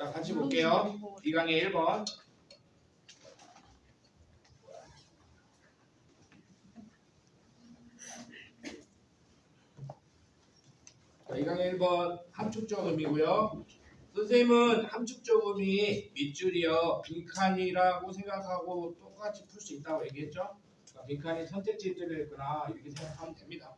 자, 같이 볼게요. 이 강의 1번. 자, 이 강의 1번 함축적 의미고요. 선생님은 함축적 의미 밑줄이요. 빈칸이라고 생각하고 똑같이 풀 수 있다고 얘기했죠. 그러니까 빈칸이 선택지들이 있구나 이렇게 생각하면 됩니다.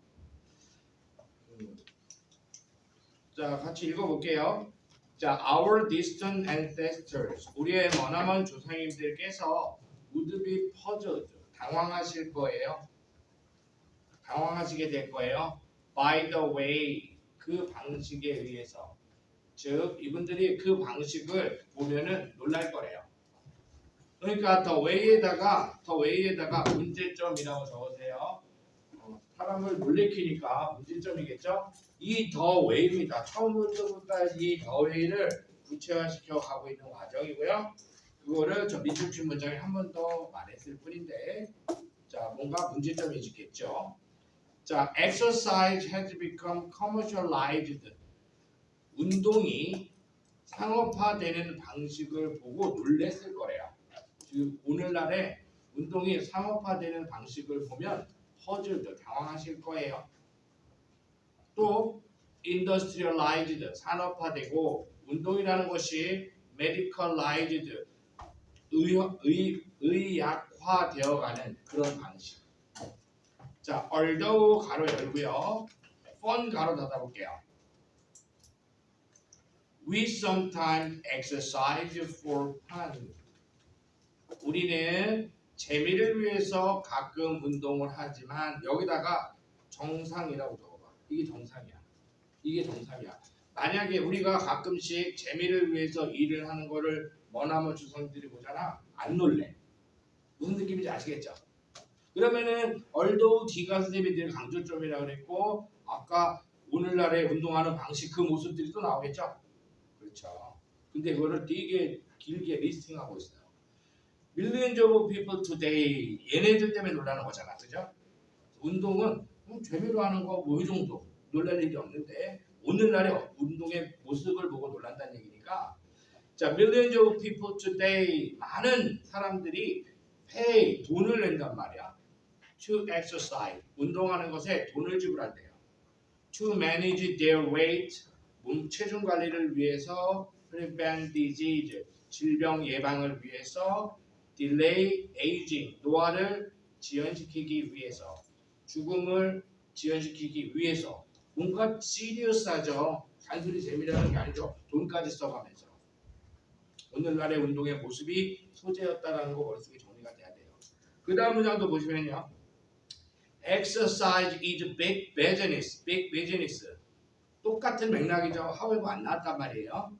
자, 같이 읽어볼게요. 자, our distant ancestors, 우리의 머나먼 조상님들께서 would be puzzled, 당황하실 거예요. 당황하시게 될 거예요. by the way, 그 방식에 의해서. 즉, 이분들이 그 방식을 보면은 놀랄 거래요. 그러니까 the way에다가 문제점이라고 적으세요. 사람을 놀래키니까 문제점이겠죠? 이 the way입니다. 처음부터 끝까지 이 the way를 구체화시켜 가고 있는 과정이고요. 그거를 저 밑줄 문장에 한 번 더 말했을 뿐인데, 자, 뭔가 문제점이 있겠죠? 자, exercise has become commercialized. 운동이 상업화되는 방식을 보고 놀랬을 거래요. 지금 오늘날에 운동이 상업화되는 방식을 보면 puzzled, 당황하실 거예요. 또 industrialized, 산업화되고 운동이라는 것이 medicalized, 의약화되어가는 그런 방식. 자, although 가로 열고요. fun 가로 닫아볼게요. We sometimes exercise for fun. 우리는 재미를 위해서 가끔 운동을 하지만 여기다가 정상이라고 적어봐. 이게 정상이야. 이게 정상이야. 만약에 우리가 가끔씩 재미를 위해서 일을 하는 거를 머나먼 조상들이 보잖아. 안 놀래. 무슨 느낌인지 아시겠죠? 그러면은 although D가 선생님이 늘 강조점이라고 그랬고 아까 오늘날의 운동하는 방식 그 모습들이 또 나오겠죠? 그렇죠. 근데 그거를 되게 길게 리스팅하고 있어요. Millions of people today. 얘네들 때문에 놀라는 거잖아. 그죠? 운동은 재미로 하는 거 뭐 이 정도 놀랄 일이 없는데 오늘날의 운동의 모습을 보고 놀란다는 얘기니까 자, millions of people today. 많은 사람들이 pay, 돈을 낸단 말이야. To exercise. 운동하는 것에 돈을 지불한대요. To manage their weight. 체중 관리를 위해서 prevent disease. 질병 예방을 위해서 delay aging. 노화를 지연시키기 위해서. 죽음을 지연시키기 위해서. 뭔가 시리어스하죠. 단순히 재미라는 게 아니죠. 돈까지 써가면서. 오늘날의 운동의 모습이 소재였다라는 거 머릿속에 정리가 돼야 돼요. 그 다음 문장도 보시면요. Exercise is big business. big business. 똑같은 맥락이죠. 하우에버 안 나왔단 말이에요.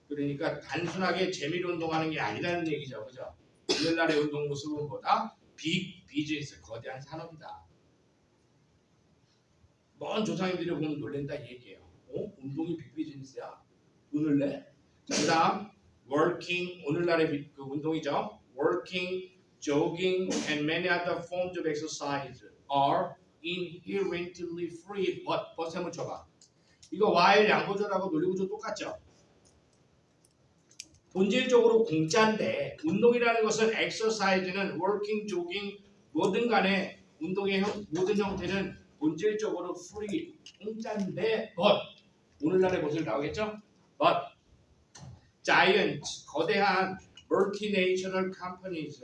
그러니까 단순하게 재미로 운동하는 게 아니라는 얘기죠. 그죠? 오늘날의 운동 모습은 뭐다? 빅 비즈니스, 거대한 산업이다. 먼 조상님들이 보면 놀랜다 이 얘기예요. 운동이 빅 비즈니스야? 돈을 내? 그 다음 working, 오늘날의 그 운동이죠. working, jogging, and many other forms of exercise are inherently free. but 한번 쳐봐. 이거 while 양보절하고 논리구조 똑같죠? 본질적으로 공짜인데 운동이라는 것은 exercise는 working, jogging 뭐든 간에 운동의 모든 형태는 본질적으로 free, 공짜인데 but 오늘날의 모습이 나오겠죠? but giant, 거대한 multinational companies,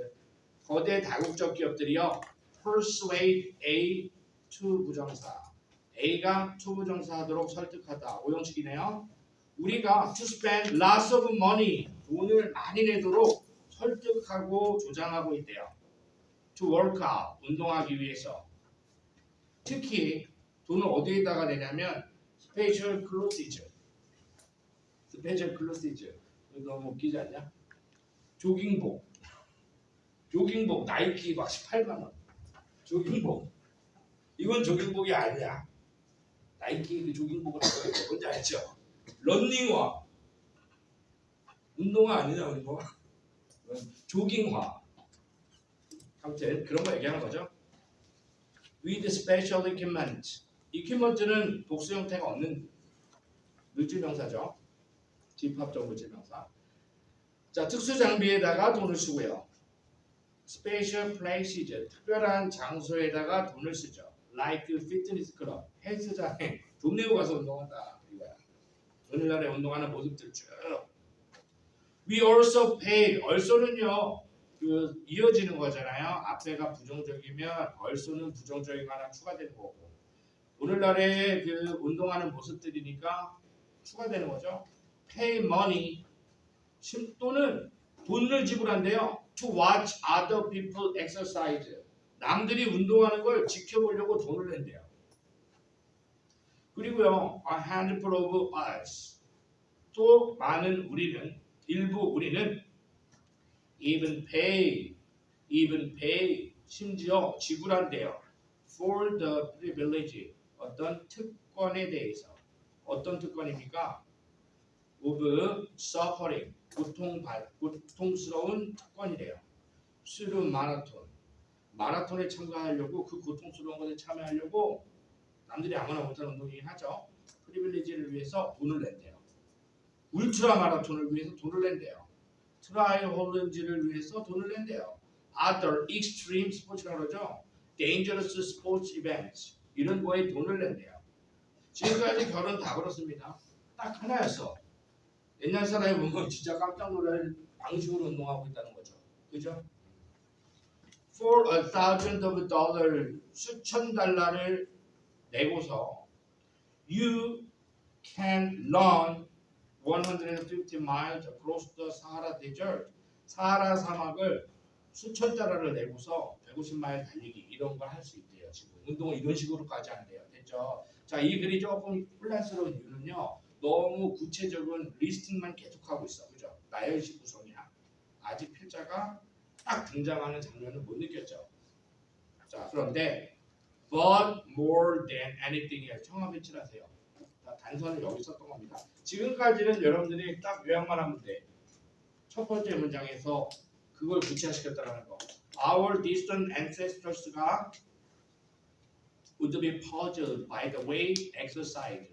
거대 다국적 기업들이요 persuade A to 부정사 A가 초부정사하도록 설득하다. 오형식이네요. 우리가 to spend lots of money, 돈을 많이 내도록 설득하고 조장하고 있대요. to work out, 운동하기 위해서. 특히 돈을 어디에다가 내냐면 special clothes. special clothes. 너무 웃기지 않냐? 조깅복. 조깅복 나이키 막 18만 원. 조깅복. 이건 조깅복이 아니야. 나이키 그 조깅복을 하고 있고 뭔지 알죠? 런닝화. 운동화 아니냐 운동화? 조깅화. 아무튼 그런 거 얘기하는 거죠. With special equipment. equipment는 복수 형태가 없는 물질명사죠. 집합적 물질명사. 자, 특수 장비에다가 돈을 쓰고요. Special places, 특별한 장소에다가 돈을 쓰죠. Like fitness club, 헬스장에 돈 내고 가서 운동한다 이거야. 오늘날에 운동하는 모습들 쭉. We also paid. also는요 그 이어지는 거잖아요. 앞에가 부정적이면 also는 부정적인 거 하나 추가되는 거고. 오늘날에 그 운동하는 모습들이니까 추가되는 거죠. Pay money 또는 돈을 지불한대요. To watch other people exercise. 남들이 운동하는 걸 지켜보려고 돈을 낸대요. 그리고요, a handful of us. 또 많은 우리는, 일부 우리는 even pay, 심지어 지불한대요. For the privilege. 어떤 특권에 대해서. 어떤 특권입니까? of suffering. 고통스러운 특권이래요. through 마라톤에 참가하려고 그 고통스러운 것에 참여하려고 남들이 아무나 못하는 운동이긴 하죠. 프리빌리지를 위해서 돈을 낸대요. 울트라 마라톤을 위해서 돈을 낸대요. 트라이홀런지를 위해서 돈을 낸대요. Other extreme sports라고 그러죠. Dangerous sports events 이런 거에 돈을 낸대요. 지금까지 결혼 다 그렇습니다. 딱 하나였어. 옛날 사람이 보면 진짜 깜짝 놀랄 방식으로 운동하고 있다는 거죠. 그죠? For $1,000 수천 달러를 내고서 you can run 150 miles across the Sahara Desert. 사하라 사막을 수천 달러를 내고서 150마일 달리기 이런 걸 할 수 있대요. 지금 운동을 이런 식으로까지 한대요. 됐죠? 자, 이 글이 조금 혼란스러운 이유는요. 너무 구체적인 리스팅만 계속하고 있어. 그죠? 나열식 구성이야. 아직 필자가 딱 등장하는 장면을 못 느꼈죠. 자, 그런데 but more than anything에 청합 배치하세요. 단서는 여기 썼던 겁니다. 지금까지는 여러분들이 딱 요약만 하면 돼. 첫 번째 문장에서 그걸 구체화시켰다는 거. Our distant ancestors가 would be puzzled by the way exercise.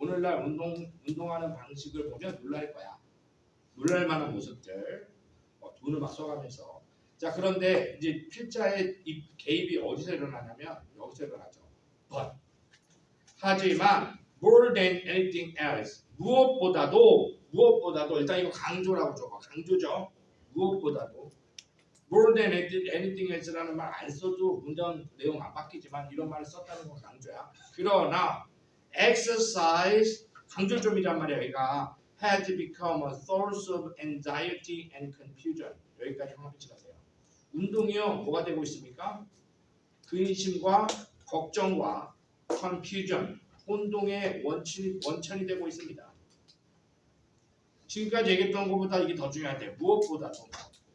오늘날 운동하는 방식을 보면 놀랄 거야. 놀랄 만한 모습들. 돈을 막 써가면서. 자, 그런데 이제 필자의 이 개입이 어디서 일어나냐면 여기서 일어나죠. But. 하지만 more than anything else. 무엇보다도 일단 이거 강조라고 적어. 강조죠. 무엇보다도 more than anything else라는 말 안 써도 문장 내용 안 바뀌지만 이런 말을 썼다는 건 강조야. 그러나 exercise 강조점이란 말이야. 여기가 has become a source of anxiety and confusion. 여기까지 한번 붙이세요. 운동이요 뭐가 되고 있습니까? 근심과 걱정과 confusion 혼동의 원천이 되고 있습니다. 지금까지 얘기했던 것보다 이게 더 중요한데 무엇보다도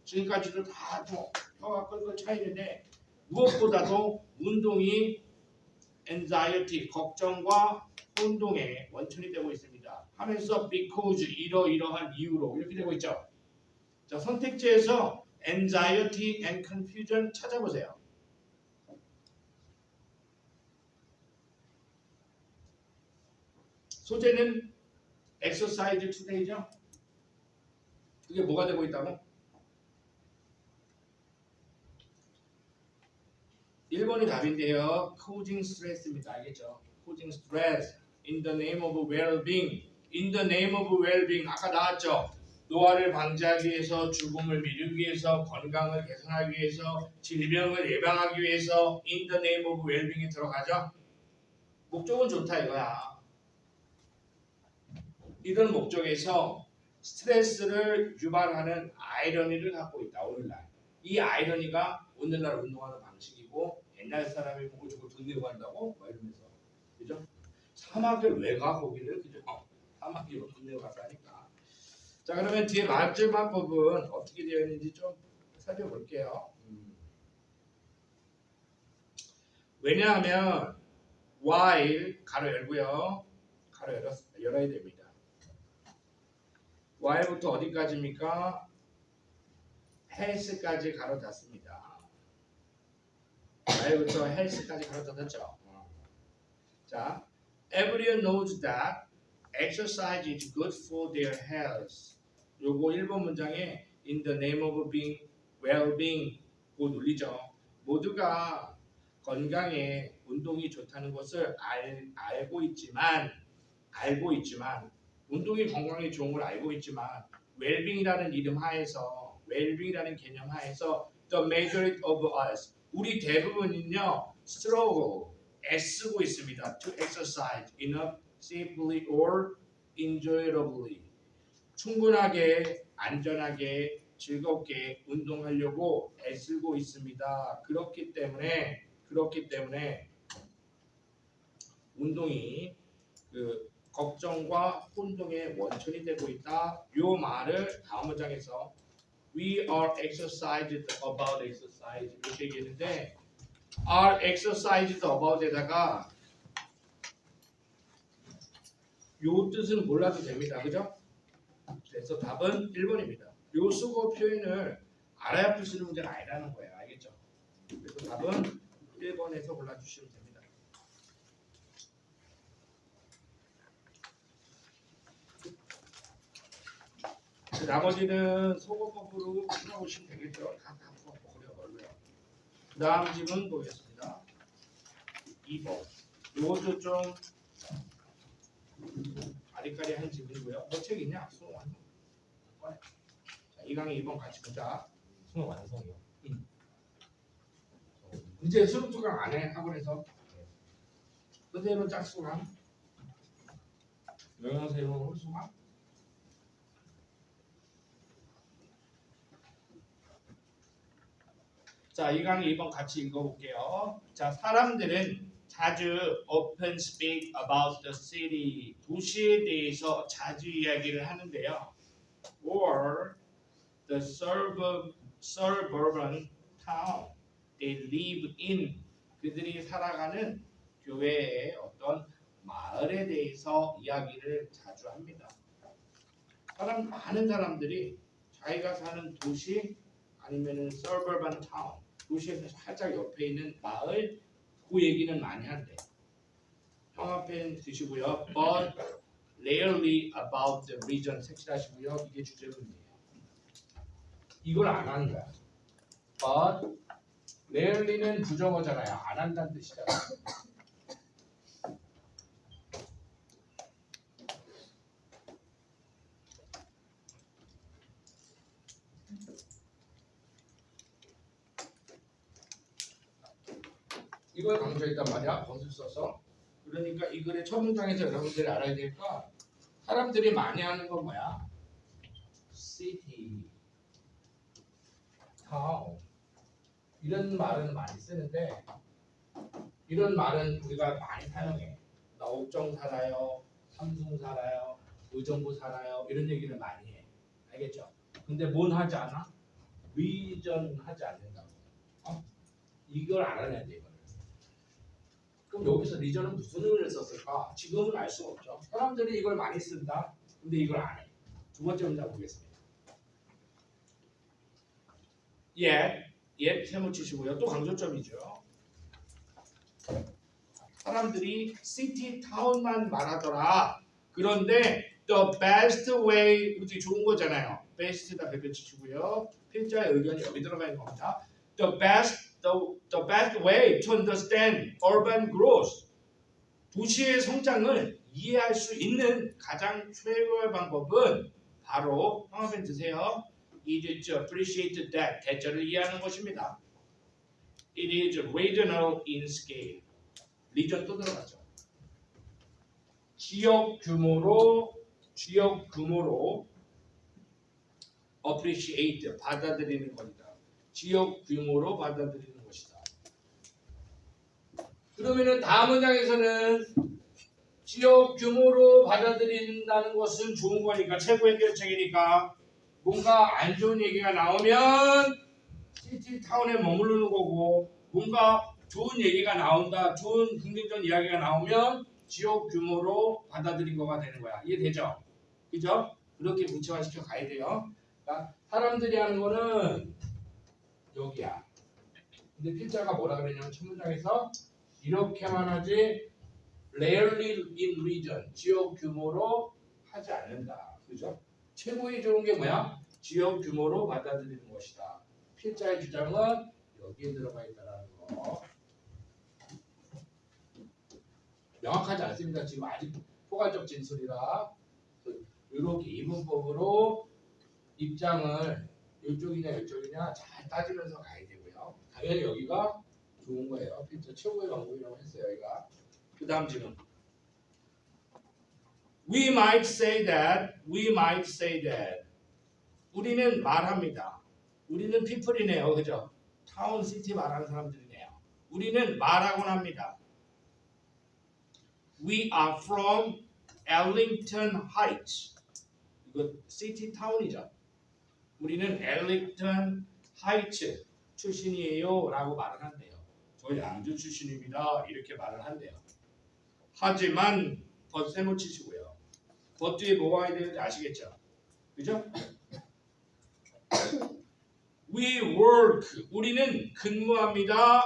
지금까지도 다 혀가 끌끌 차 있는데 무엇보다도 운동이 anxiety 걱정과 혼동의 원천이 되고 있습니다. 하면서 because 이러이러한 이유로 이렇게 되고 있죠. 자, 선택지에서 anxiety and confusion 찾아보세요. 소재는 exercise today죠. 그게 뭐가 되고 있다고? 1번이 답인데요. causing stress입니다. 알겠죠? causing stress in the name of well-being. in the name of well-being. 아까 나왔죠? 노화를 방지하기 위해서, 죽음을 미루기 위해서, 건강을 개선하기 위해서, 질병을 예방하기 위해서 in the name of well-being에 들어가죠? 목적은 좋다 이거야. 이런 목적에서 스트레스를 유발하는 아이러니를 갖고 있다. 오늘날. 이 아이러니가 오늘날 운동하는 방식이고 옛날 사람이 보고 저거 돈 내고 한다고? 막 이러면서. 그죠? 사막을 왜 가 거기를? 그죠? 사막으로 돈 내고 가서 하니까. 자, 그러면 뒤에 말줄만법은 어떻게 되어 있는지 좀 살펴볼게요. 왜냐하면 while 가로 열고요. 가로 열어야 됩니다. while부터 어디까지입니까? health까지 가로 닫습니다. while부터 health까지 가로 닫았죠. 자, everyone knows that exercise is good for their health. 요거 1번 문장에 in the name of being well-being 고 눌리죠. 모두가 건강에 운동이 좋다는 것을 알고 있지만 운동이 건강에 좋은 걸 알고 있지만 웰빙이라는 이름 하에서 웰빙이라는 개념 하에서 the majority of us 우리 대부분은요 struggle 애쓰고 있습니다. to exercise enough safely or enjoyably 충분하게 안전하게 즐겁게 운동하려고 애쓰고 있습니다. 그렇기 때문에 운동이 그 걱정과 혼동의 원천이 되고 있다. 요 말을 다음 문장에서 we are exercised about exercise 이렇게 얘기했는데 are exercised about에다가 요 뜻은 몰라도 됩니다. 그죠? 그래서 답은 1번입니다. 요 수거 표현을 알아야 풀 수 있는 문제는 아니라는 거예요. 알겠죠? 그래서 답은 1번에서 골라주시면 됩니다. 나머지는 소거법으로 풀어보시면 되겠죠. 다 어려워요. 그 다음 질문 보겠습니다. 2번. 이것도 좀 아리까리한 질문이고요. 뭐 책 있냐? 수능 완성. 자, 이 강의 2번 같이 보자. 수능 완성이요. 이제 수능 수강 안 해 학원에서. 선생님은 짝수강, 영양생은 홀수강. 자, 이 강의 2번 같이 읽어볼게요. 자, 사람들은 자주 often speak about the city, 도시에 대해서 자주 이야기를 하는데요. Or the suburban town they live in, 그들이 살아가는 교회의 어떤 마을에 대해서 이야기를 자주 합니다. 많은 사람들이 자기가 사는 도시 아니면은 suburban town, 도시에서 살짝 옆에 있는 마을 그 얘기는 많이 한대. 형합펜 드시고요. But rarely about the region 색칠하시고요. 이게 주제문이에요. 이걸 안 하는 거야. But rarely는 부정어잖아요. 안 한다는 뜻이잖아요. 이걸 강조했단 말이야. 것을 써서. 그러니까 이 글의 첫 문장에서 여러분들이 알아야 될 건 사람들이 많이 하는 건 뭐야? city, town 이런 말은 많이 쓰는데 이런 말은 우리가 많이 사용해. 나 옥정 살아요, 삼성 살아요, 의정부 살아요 이런 얘기를 많이 해. 알겠죠? 근데 뭔 하지 않아? region 하지 않는다고. 이걸 알아내야 돼. 그럼 여기서 리전은 무슨 의미를 썼을까? 지금은 알 수 없죠. 사람들이 이걸 많이 쓴다. 근데 이걸 안 해. 두 번째 문장 보겠습니다. 세모 치시고요. 또 강조점이죠. 사람들이 city, town만 말하더라. 그런데 the best way, 이것도 좋은 거잖아요. best다 별표 치시고요. 필자의 의견이 여기 들어가 있는 겁니다. The best way to understand urban growth. 도시의 성장을 이해할 수 있는 가장 최고의 방법은 바로 형합펜 드세요. It is to appreciate that. 대절을 이해하는 것입니다. It is regional in scale. 리전 또 들어가죠. 지역 규모로 appreciate 받아들이는 겁니다. 지역 규모로 받아들이는 것이다. 그러면은 다음 문장에서는 지역 규모로 받아들인다는 것은 좋은 거니까 최고 해결책이니까 뭔가 안 좋은 얘기가 나오면 시티 타운에 머무르는 거고 뭔가 좋은 얘기가 나온다, 좋은 긍정적 이야기가 나오면 지역 규모로 받아들인 거가 되는 거야. 이해되죠? 그죠? 그렇게 구체화시켜 가야 돼요. 그러니까 사람들이 하는 거는 여기야. 근데 필자가 뭐라 그랬냐면 첫 문장에서 이렇게만 하지 rarely in region 지역 규모로 하지 않는다. 그죠? 최고의 좋은 게 뭐야? 지역 규모로 받아들이는 것이다. 필자의 주장은 여기에 들어가 있다는 거. 명확하지 않습니다. 지금 아직 포괄적 진술이라 이렇게 이분법으로 입장을 이쪽이냐 이쪽이냐 잘 따지면서 가야 되고요. 당연히 여기가 좋은 거예요. 필자 최고의 방법이라고 했어요. 여기가. 그 다음 질문. We might say that. 우리는 말합니다. 우리는 people이네요. 그죠? 타운, 시티 말하는 사람들이네요. 우리는 말하곤 합니다. We are from Arlington Heights. 이거 시티 타운이죠. 우리는 Arlington Heights 출신이에요 라고 말을 한대요. 저 양주 출신입니다. 이렇게 말을 한대요. 하지만 버스에 치시고요. 버 뒤에 뭐가 해야 되는지 아시겠죠? 그죠? We work. 우리는 근무합니다.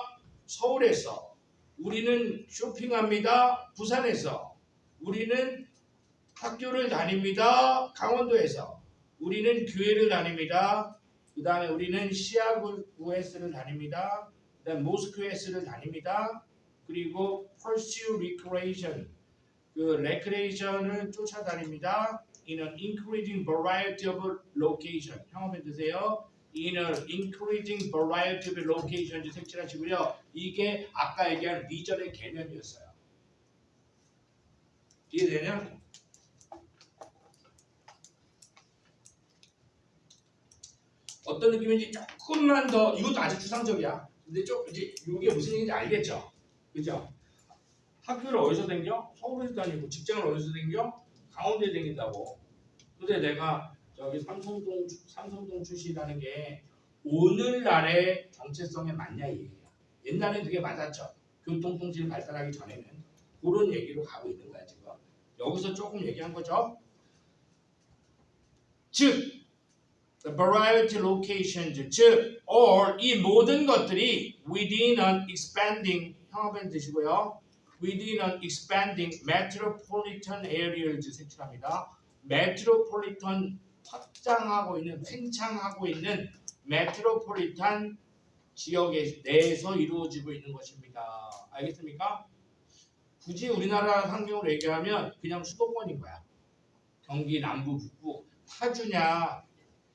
서울에서. 우리는 쇼핑합니다. 부산에서. 우리는 학교를 다닙니다. 강원도에서. 우리는 교회를 다닙니다. 그 다음에 우리는 시아구에스를 다닙니다. 그 다음에 모스크에스를 다닙니다. 그리고 pursue recreation. 그 recreation을 쫓아다닙니다. In an increasing variety of location. 형업해 드세요. In an increasing variety of locations 색칠하시고요. 이게 아까 얘기한 리전의 개념이었어요. 이해되냐? 어떤 느낌인지 조금만 더 이것도 아주 추상적이야. 근데 좀 이제 이게 무슨 얘기인지 알겠죠? 그죠? 학교를 어디서 다녀? 서울에서 다니고 직장을 어디서 다녀? 강원도에 다닌다고. 근데 내가 저기 삼성동 출신이라는 게 오늘날의 정체성에 맞냐 이 얘기야. 옛날엔 그게 맞았죠. 교통통신 발달하기 전에는 그런 얘기로 가고 있는 거야 지금. 여기서 조금 얘기한 거죠. 즉 the variety locations, 즉 or 이 모든 것들이 within an expanding 형업엔 드시고요. within an expanding metropolitan areas 색칠합니다. metropolitan 확장하고 있는 팽창하고 있는 metropolitan 지역에 내에서 이루어지고 있는 것입니다. 알겠습니까? 굳이 우리나라 환경으로 얘기하면 그냥 수도권인 거야. 경기 남부 북부 파주냐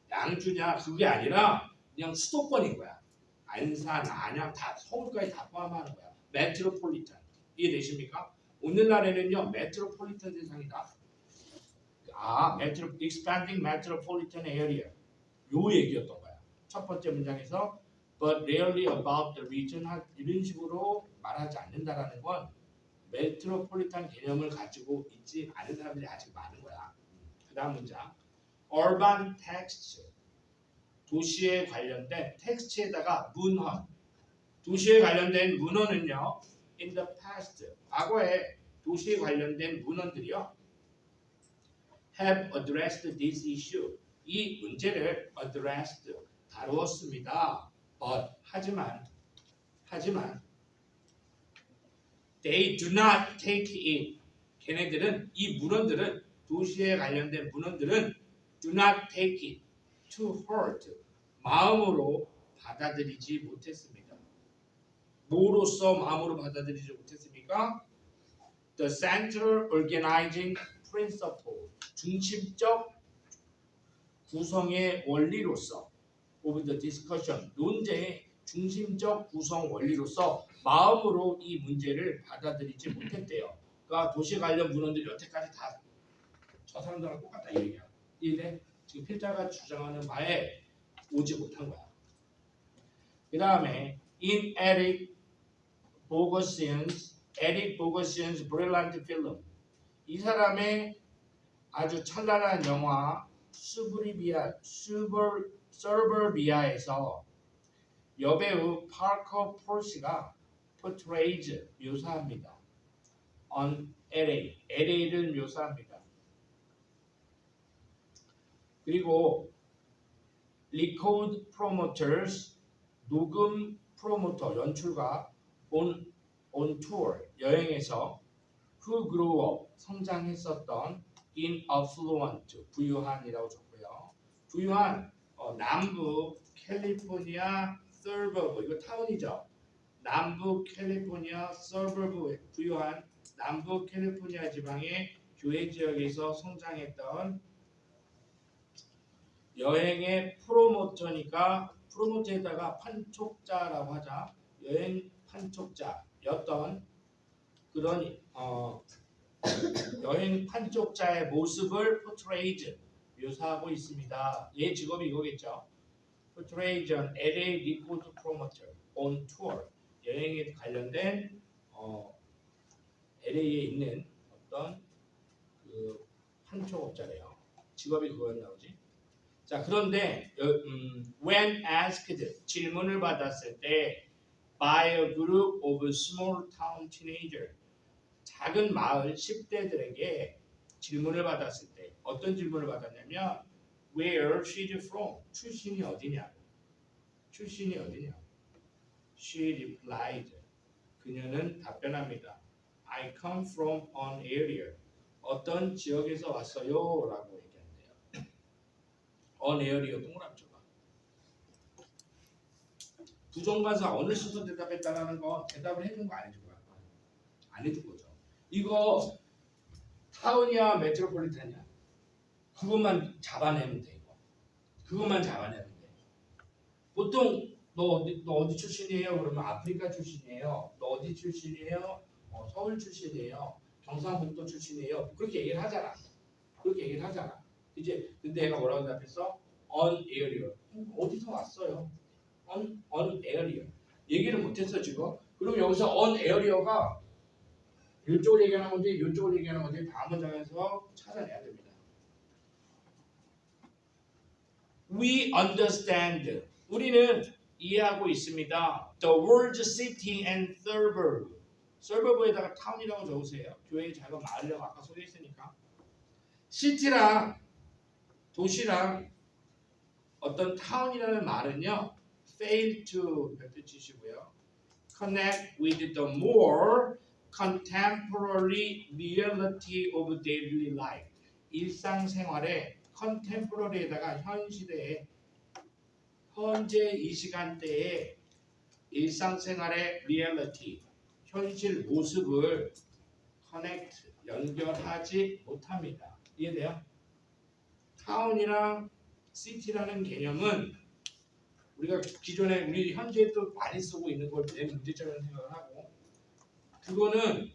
양주냐 그게 아니라 그냥 수도권인 거야. 안산, 안양 다 서울까지 다 포함하는 거야. 메트로폴리탄 이해되십니까? 오늘날에는요 메트로폴리탄 세상이다. expanding metropolitan area 요 얘기였던 거야. 첫 번째 문장에서 but rarely about the region 이런 식으로 말하지 않는다라는 건 메트로폴리탄 개념을 가지고 있지 않은 사람들이 아직 많은 거야. 그 다음 문장 urban text 도시에 관련된 텍스트에다가 문헌 도시에 관련된 문헌은요 in the past 과거에 도시에 관련된 문헌들이요 have addressed this issue 이 문제를 addressed 다루었습니다. but 하지만 they do not take it 걔네들은 이 문헌들은 도시에 관련된 문헌들은 do not take it to heart 마음으로 받아들이지 못했습니다. 뭐로서 마음으로 받아들이지 못했습니까? The central organizing principle 중심적 구성의 원리로서 of the discussion 논제의 중심적 구성 원리로서 마음으로 이 문제를 받아들이지 못했대요. 그러니까 도시 관련 문헌들이 여태까지 다 저 사람들하고 똑같다 이 얘기야. 이해? 지금 필자가 주장하는 바에 오지 못한 거야. 그 다음에 in Eric Bogosian's brilliant film 이 사람의 아주 찬란한 영화 서버비아에서 여배우 파커 폴시가 portrays 묘사합니다. on LA를 묘사합니다. 그리고 record promoters 녹음 프로모터 연출가 on tour 여행에서 who grew up 성장했었던 in affluent 부유한이라고 적고요. 부유한 남부 캘리포니아 서버브 이거 타운이죠. 남부 캘리포니아 서버브 부유한 남부 캘리포니아 지방의 교외 지역에서 성장했던 여행의 프로모터니까 프로모터에다가 판촉자라고 하자. 여행 판촉자였던 그런 여행 판촉자의 모습을 포트레이즈 묘사하고 있습니다. 얘 직업이 이거겠죠. 포트레이즈 LA 리포트 프로모터 on tour 여행에 관련된 LA에 있는 어떤 그 판촉업자래요. 직업이 그거였나 보지. 자 그런데 when asked 질문을 받았을 때 by a group of small town teenager 작은 마을 10대들에게 질문을 받았을 때 어떤 질문을 받았냐면 where she's from 출신이 어디냐고 출신이 어디냐고 she replied 그녀는 답변합니다 I come from an area 어떤 지역에서 왔어요 라고 얘기한대요. an area 동그라미 쳐봐. 부정관사 어느 순서 대답했다라는 거 대답을 해준 거 안 해준 거야? 안 해준 거죠. 이거 타운이야 메트로폴리탄이야 그것만 잡아내면 돼. 이거 그것만 잡아내면 돼. 보통 너 어디 출신이에요? 그러면 아프리카 출신이에요. 너 어디 출신이에요? 서울 출신이에요. 경상북도 출신이에요. 그렇게 얘기를 하잖아. 그렇게 얘기를 하잖아. 이제 근데 얘가 뭐라고 대답했어? on area. 어디서 왔어요? on area. 얘기를 못했어 지금. 그럼 여기서 on area가 이쪽을 얘기하는 건지 이쪽을 얘기하는 건지 다음 문장에서 찾아내야 됩니다. We understand. 우리는 이해하고 있습니다. The word city and suburb. suburb에다가 town이라고 적으세요. 교회의 작은 마을이라고 아까 소개했으니까. city랑 도시랑 어떤 town이라는 말은요. fail to 몇 대 치시고요. connect with the more contemporary reality of daily life. 일상생활의 contemporary에다가 현 시대에 현재 이 시간대에 일상생활의 reality 현실 모습을 connect 연결하지 못합니다. 이해돼요? 타운이랑 city라는 개념은 우리가 기존에 우리 현재 또 많이 쓰고 있는 걸 내 문제점으로 생각을 하고 그거는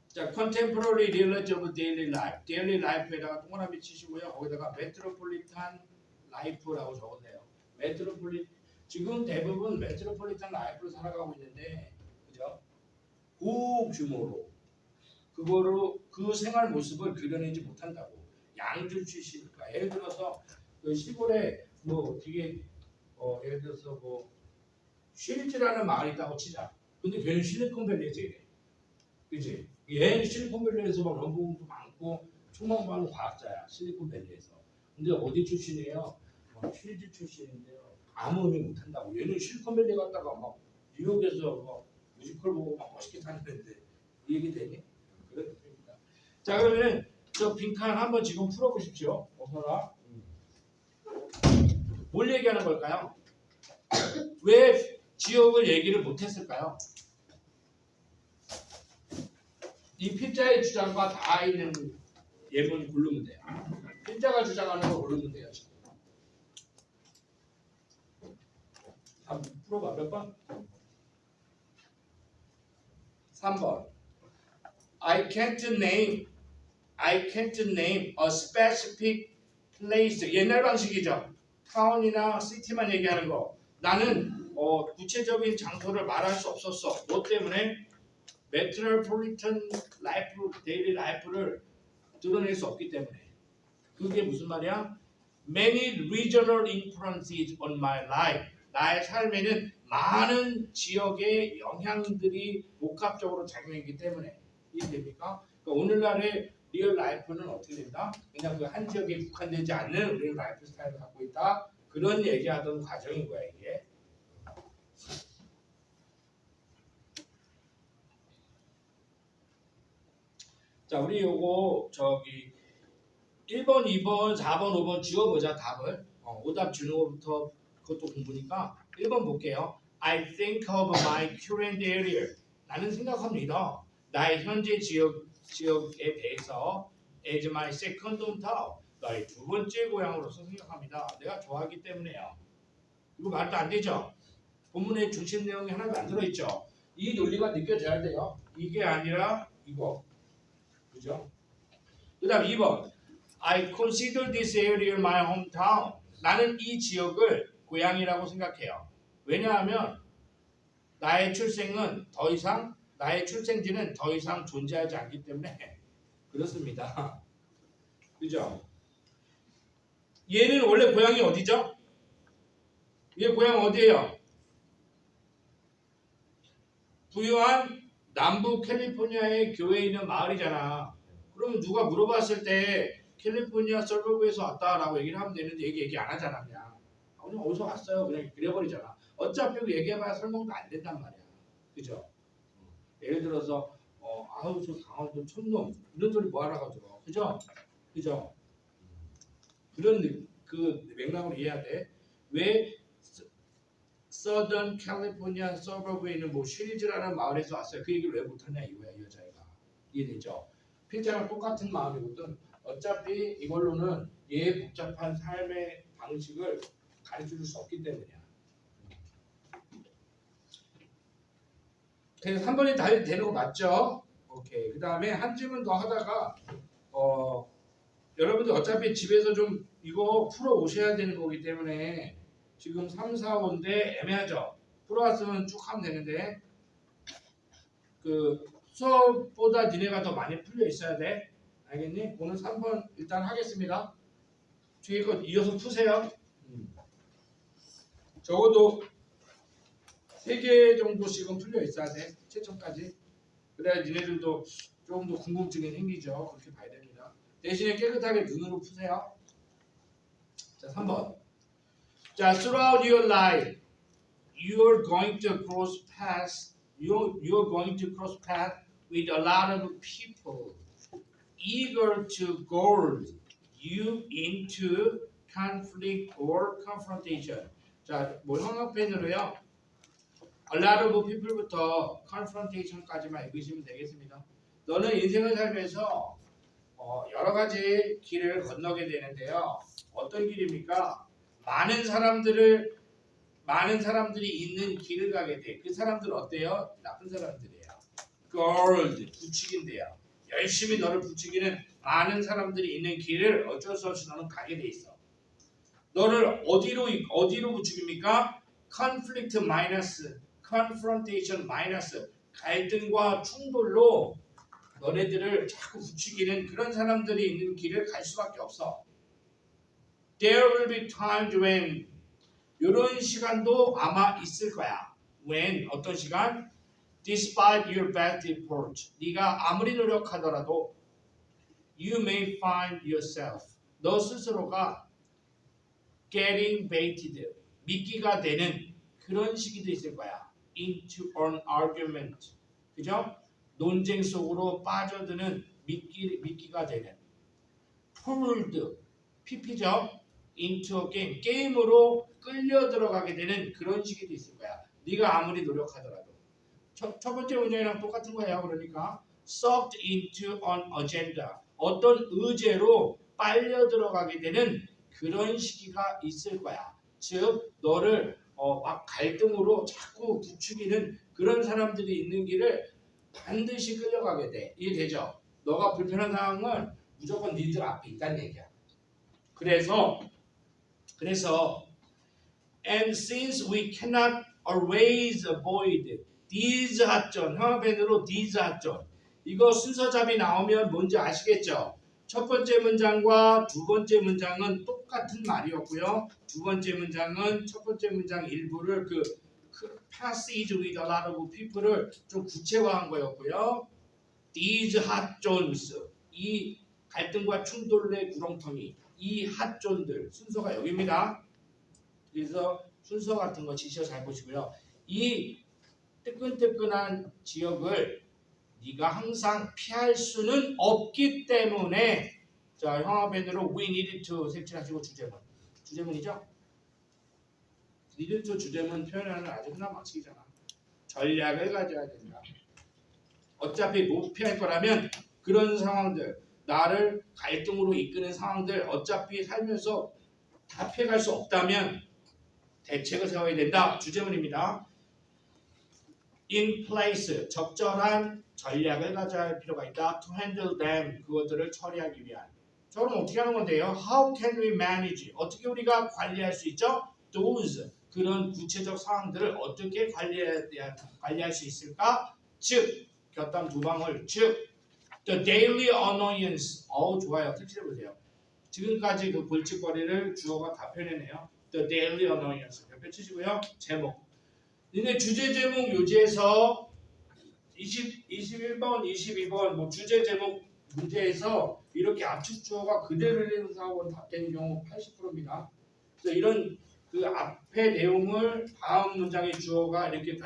자 contemporary reality of daily life, daily life에다가 동그라미 치시고요. 거기다가 metropolitan life라고 적으세요. 지금 대부분 메트로폴리탄 라이프를 살아가고 있는데, 그죠? 고규모로 그거로 그 생활 모습을 그려내지 못한다고. 양주 출신이니까 예를 들어서 그 시골에 뭐 되게 예를 들어서 뭐 쉴즈라는 마을이 있다고 치자. 근데 걔는 실리콘밸리에서 이래. 그치? 얘는 실리콘밸리에서 막 연봉도 많고 총망받는 과학자야. 실리콘밸리에서. 근데 어디 출신이에요? 쉴즈 출신인데요. 아무 의미 못한다고. 얘는 실리콘밸리 갔다가 막 뉴욕에서 막 뮤지컬 보고 막 멋있게 사는데 이 얘기 되니? 그런 뜻입니다. 자 그러면 저 빈칸 한번 지금 풀어보십시오. 어서라. 뭘 얘기하는 걸까요? 왜 지역을 얘기를 못했을까요? 이 필자의 주장과 다 있는 예문 고르면 돼요. 필자가 주장하는 거 고르면 돼요. 다 풀어봐. 몇 번? 3번. I can't name a specific place. 옛날 방식이죠. 타운이나 시티만 얘기하는 거. 나는 구체적인 장소를 말할 수 없었어. 뭐 때문에? 메트로폴리탄 라이프, 데일리 라이프를 드러낼 수 없기 때문에. 그게 무슨 말이야? Many regional influences on my life. 나의 삶에는 많은 지역의 영향들이 복합적으로 작용했기 때문에. 이해됩니까? 그러니까 오늘날의 리얼 라이프는 어떻게 된다? 그냥 그 한 지역에 국한되지 않는 우리의 라이프 스타일을 갖고 있다. 그런 얘기하던 과정인 거야 이게. 자, 우리 요거 저기 1번, 2번, 4번, 5번 지워보자 답을. 오답 주는 것부터 그것도 공부니까 1번 볼게요. I think of my current area. 나는 생각합니다. 나의 현재 지역에 대해서 as my second hometown. 나의 두 번째 고향으로서 생각합니다. 내가 좋아하기 때문에요. 이거 말도 안 되죠? 본문의 중심 내용이 하나도 안 들어있죠? 이 논리가 느껴져야 돼요. 이게 아니라 이거. 그죠? 그 다음 2번. I consider this area my hometown. 나는 이 지역을 고향이라고 생각해요. 왜냐하면 나의 출생지는 더 이상 존재하지 않기 때문에 그렇습니다. 그죠? 얘는 원래 고향이 어디죠? 얘 고향 어디예요? 부유한 남부 캘리포니아의 교회에 있는 마을이잖아. 그러면 누가 물어봤을 때 캘리포니아 서버브에서 왔다라고 얘기를 하면 되는데 얘기 안 하잖아. 그냥 어디서 왔어요. 그냥 그래버리잖아. 어차피 얘기해봐야 설명도 안 된단 말이야. 그죠? 예를 들어서 아우 저 강원도 촌놈 이런 소리 뭐하러 가지고 그죠? 그죠? 그런 그 맥락으로 이해해야 돼. 왜 서던 캘리포니아 서버브에 있는 뭐 쉴즈라는 마을에서 왔어요. 그 얘기를 왜 못하냐 이거야 이 여자애가. 이해되죠? 필자랑 똑같은 마음이거든. 어차피 이걸로는 얘의 복잡한 삶의 방식을 가르쳐줄 수 없기 때문이야. 그래서 3번이 다 되는 거 맞죠? 오케이. 그 다음에 한 질문 더 하다가 여러분들 어차피 집에서 좀 이거 풀어 오셔야 되는 거기 때문에 지금 3, 4, 5인데 애매하죠? 풀어왔으면 쭉 하면 되는데 그 수업보다 니네가 더 많이 풀려 있어야 돼. 알겠니? 오늘 3번 일단 하겠습니다. 뒤에 거 이어서 푸세요. 적어도 3개 정도씩은 풀려 있어야 돼. 채점까지. 그래야 니네들도 조금 더 궁금증이 생기죠. 그렇게 봐야 됩니다. 대신에 깨끗하게 눈으로 푸세요. 자, 3번. 자, throughout your life, you're going to cross paths. You're going to cross paths with a lot of people eager to goad you into conflict or confrontation. 자, 뭐 형광펜으로요. A lot of people부터 confrontation까지만 읽으시면 되겠습니다. 너는 인생을 살면서 여러 가지 길을 건너게 되는데요. 어떤 길입니까? 많은 사람들이 있는 길을 가게 돼. 그 사람들은 어때요? 나쁜 사람들이에요. goad, 부추긴대요. 열심히 너를 부추기는 많은 사람들이 있는 길을 어쩔 수 없이 너는 가게 돼 있어. 너를 어디로 부추깁니까? conflict minus, confrontation minus, 갈등과 충돌로 너네들을 자꾸 부추기는 그런 사람들이 있는 길을 갈 수밖에 없어. There will be times when 이런 시간도 아마 있을 거야. When 어떤 시간? Despite your best effort, 네가 아무리 노력하더라도 you may find yourself, 너 스스로가 getting baited, 미끼가 되는 그런 시기도 있을 거야. into an argument, 그죠? 논쟁 속으로 빠져드는 미끼가 되는 pulled, pp죠? into a game, 게임으로 끌려 들어가게 되는 그런 시기도 있을 거야. 네가 아무리 노력하더라도. 첫 번째 문장이랑 똑같은 거예요. 그러니까 sucked into an agenda, 어떤 의제로 빨려 들어가게 되는 그런 시기가 있을 거야. 즉 너를 막 갈등으로 자꾸 부추기는 그런 사람들이 있는 길을 반드시 끌려가게 돼. 이해되죠? 너가 불편한 상황은 무조건 니들 앞에 있다는 얘기야. 그래서 and since we cannot always avoid these 하전, 형광펜으로 these 하전, 이거 순서잡이 나오면 뭔지 아시겠죠? 첫 번째 문장과 두 번째 문장은 똑같은 말이었고요. 두 번째 문장은 첫 번째 문장 일부를 그 passage with a lot of people를 좀 구체화한 거였고요. These hot zones, 이 갈등과 충돌의 구렁텅이, 이 핫존들 순서가 여기입니다. 그래서 순서 같은 거 지시어 잘 보시고요. 이 뜨끈뜨끈한 지역을 네가 항상 피할 수는 없기 때문에 자 형아밴드로 we need to 색칠하시고 주제문이죠. need to 주제문 표현하는 아주 흔한 방식이잖아. 전략을 가져야 된다. 어차피 못 피할 거라면 그런 상황들 나를 갈등으로 이끄는 상황들 어차피 살면서 다 피해갈 수 없다면 대책을 세워야 된다. 주제문입니다. In place 적절한 전략을 가져야 할 필요가 있다. To handle them 그것들을 처리하기 위한. 저는 어떻게 하는 건데요? How can we manage? 어떻게 우리가 관리할 수 있죠? Those 그런 구체적 상황들을 어떻게 관리할 수 있을까? 즉 곁담 두 방울 즉 The daily annoyance 좋아요. 색칠해 보세요. 지금까지 그 골칫거리를 주어가 다 표현해내요. The daily annoyance 옆에 치시고요. 제목 니네 주제 제목 요지에서 21번, 22번 뭐 주제 제목 문제에서 이렇게 압축 주어가 그대로 행사하고 답되는 경우 80%입니다. 그래서 이런 그 앞에 내용을 다음 문장의 주어가 이렇게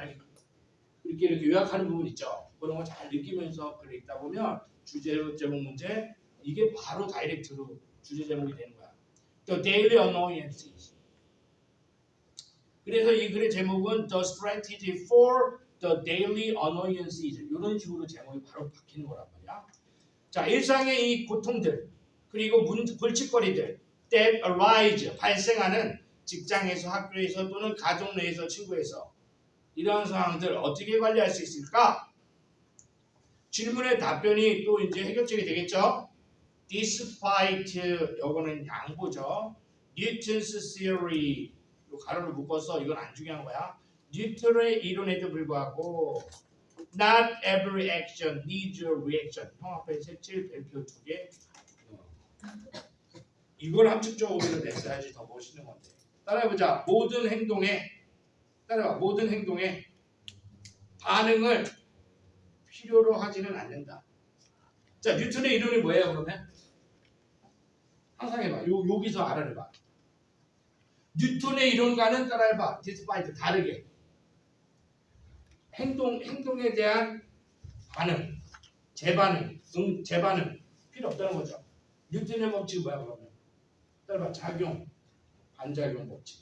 요약하는 부분 있죠. 그런 거 잘 느끼면서 글 읽다 보면 주제 제목 문제 이게 바로 다이렉트로 주제 제목이 되는 거야. The daily annoyances. 그래서 이 글의 제목은 The Strategy for the Daily Annoyances 이런 식으로 제목이 바로 박히는 거란 말이야. 자, 일상의 이 고통들 그리고 골칫거리들 that arise 발생하는 직장에서 학교에서 또는 가족 내에서 친구에서 이런 상황들 어떻게 관리할 수 있을까? 질문의 답변이 또 이제 해결책이 되겠죠. Despite 요거는 양보죠. Newton's theory 가로를 묶어서 이건 안 중요한 거야. 뉴턴의 이론에도 불구하고 not every action needs a reaction. 형 앞에 색칠 별표 2개. 이걸 함축적으로 냈어야지 더 멋있는 건데. 따라해보자. 모든 행동에 반응을 필요로 하지는 않는다. 자, 뉴턴의 이론이 뭐예요, 그러면? 항상 해봐. 여기서 알아내봐. 뉴턴의 이론과는 따라해봐. despite 다르게. 행동에 대한 반응, 재반응 필요 없다는 거죠. 뉴턴의 법칙이 뭐야 그러면? 따라봐. 작용, 반작용 법칙.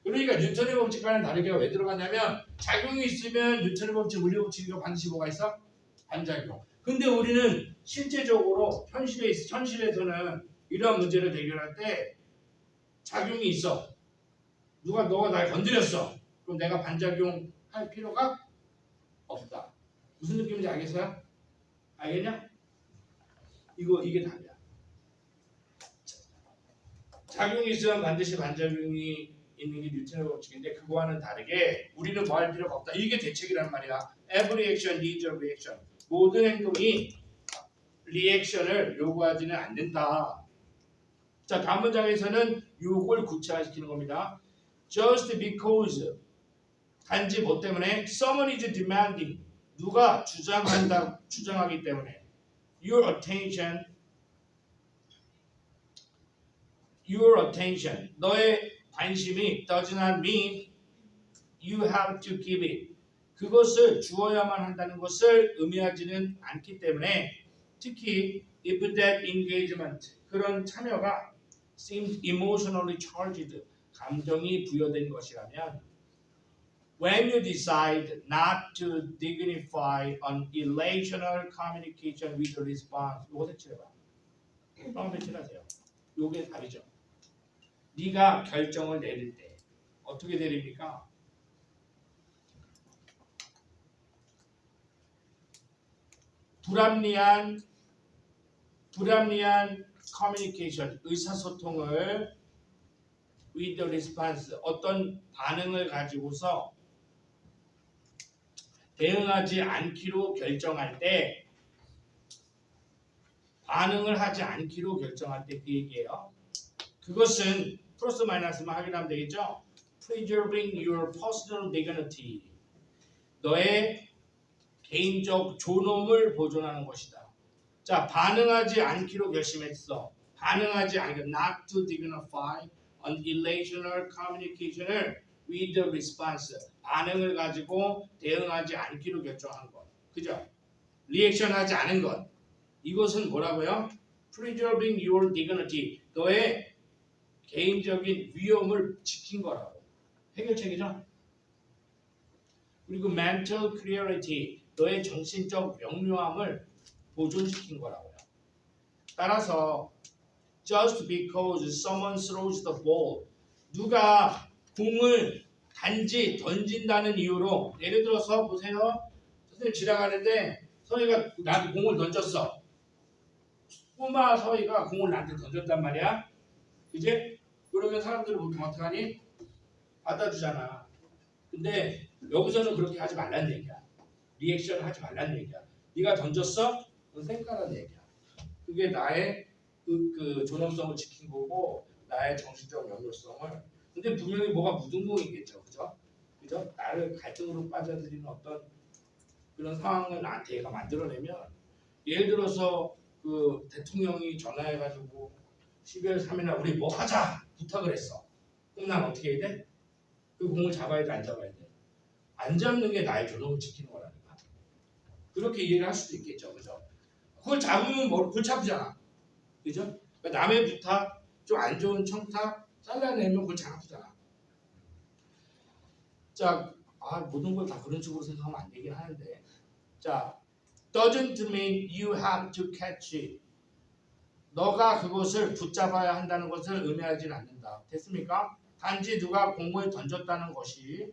그러니까 뉴턴의 법칙과는 다르게 왜 들어가냐면 작용이 있으면 뉴턴의 법칙, 물리 법칙이고 반드시 뭐가 있어? 반작용. 근데 우리는 실제적으로 현실에서는 이러한 문제를 해결할 때 작용이 있어. 너가 날 건드렸어. 그럼 내가 반작용 할 필요가 없다. 무슨 느낌인지 알겠어요? 알겠냐? 이게 답이야. 작용이 있으면 반드시 반작용이 있는 게 뉴턴의 법칙인데 그거와는 다르게 우리는 뭐 할 필요가 없다. 이게 대책이란 말이야. Every action needs a reaction. 모든 행동이 리액션을 요구하지는 않는다. 자, 다음 문장에서는 요걸 구체화시키는 겁니다. Just because 단지 뭐 때문에 someone is demanding 누가 주장하기 때문에 your attention 너의 관심이 does not mean you have to give it 그것을 주어야만 한다는 것을 의미하지는 않기 때문에 특히 if that engagement 그런 참여가 seems emotionally charged 감정이 부여된 것이라면 when you decide not to dignify an relational communication with a response 이거 색칠해봐. 다음에 칠하세요. 이게 답이죠. 네가 결정을 내릴 때 어떻게 내립니까? 불합리한 커뮤니케이션 의사소통을 with the response 어떤 반응을 가지고서 대응하지 않기로 결정할 때 반응을 하지 않기로 결정할 때 그 얘기예요. 그것은 플러스 마이너스만 확인하면 되겠죠. Preserving your personal dignity 너의 개인적 존엄을 보존하는 것이다. 자, 반응하지 않기로 결심했어. not to dignify an relational communication을 with the response 반응을 가지고 대응하지 않기로 결정한 것. 그죠? 리액션하지 않은 것. 이것은 뭐라고요? Preserving your dignity. 너의 개인적인 위엄을 지킨 거라고. 해결책이죠. 그리고 mental clarity. 너의 정신적 명료함을 보존시킨 거라고요. 따라서 just because someone throws the ball. 누가 공을 단지 던진다는 이유로 예를 들어서 보세요. 선생님 지나가는데 서희가 나한테 공을 던졌어. 꼬마 서희가 공을 나한테 던졌단 말이야. 이제 그러면 사람들은 보통 어떻게 하니? 받아주잖아. 근데 여기서는 그렇게 하지 말라는 얘기야. 리액션 하지 말라는 얘기야. 네가 던졌어? 그건 쌩까라는 얘기야. 그게 나의 그 존엄성을 지킨 거고 나의 정신적 연결성을. 근데 분명히 뭐가 묻은 거겠죠, 그죠? 그죠? 나를 갈등으로 빠져들이는 어떤 그런 상황을 나한테 얘가 만들어내면 예를 들어서 그 대통령이 전화해가지고 12월 3일날 우리 뭐 하자 부탁을 했어. 그럼 난 어떻게 해야 돼? 그 공을 잡아야 돼, 안 잡아야 돼? 안 잡는 게 나의 존엄을 지키는 거라니까. 그렇게 이해를 할 수도 있겠죠, 그죠? 그걸 잡으면 뭐 골치 아프잖아, 그죠? 그러니까 남의 부탁, 좀 안 좋은 청탁 잘라내면 골치 아프잖아. 자, 모든 걸 다 그런 식으로 생각하면 안 되긴 하는데, 자, doesn't mean you have to catch it. 너가 그것을 붙잡아야 한다는 것을 의미하진 않는다. 됐습니까? 단지 누가 공을 던졌다는 것이,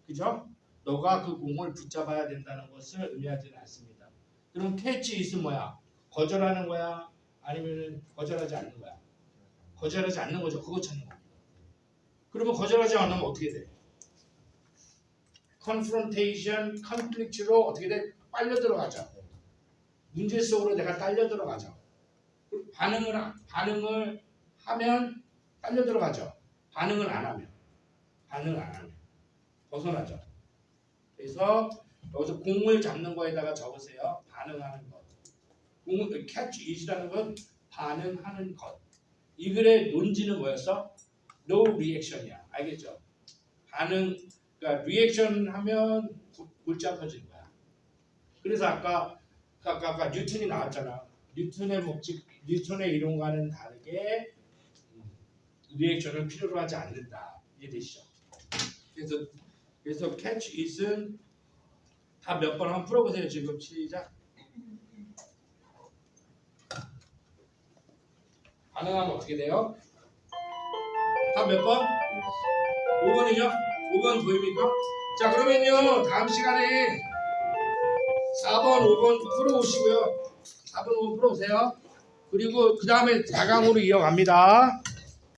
그죠? 너가 그 공을 붙잡아야 된다는 것을 의미하지는 않습니다. 그럼 catch it은 뭐야? 거절하는 거야? 아니면 거절하지 않는 거야? 거절하지 않는 거죠. 그거 찾는 겁니다. 그러면 거절하지 않으면 어떻게 돼? confrontation, conflict로 어떻게 돼? 빨려 들어가죠. 문제 속으로 내가 딸려 들어가죠. 반응을 하면 딸려 들어가죠. 반응을 안 하면 벗어나죠. 그래서 여기서 공을 잡는 거에다가 적으세요. 반응하는 것. 공을 catch it이라는 건 반응하는 것. 이 글의 논지는 뭐였어? No reaction이야. 알겠죠? 그러니까 리액션 하면 골치 아파지는 거야. 그래서 아까 뉴턴이 나왔잖아. 뉴턴의 법칙, 뉴턴의 이론과는 다르게 리액션을 필요로 하지 않는다. 이해되시죠? 그래서 catch it은 다 몇 번 한번 풀어보세요. 지금 시작. 반응하면 어떻게 돼요? 다 몇 번? 5번이죠? 5번 보입니까? 자, 그러면요 다음 시간에 4번, 5번 풀어오시고요. 4번, 5번 풀어오세요. 그리고 그 다음에 4강으로 이어갑니다.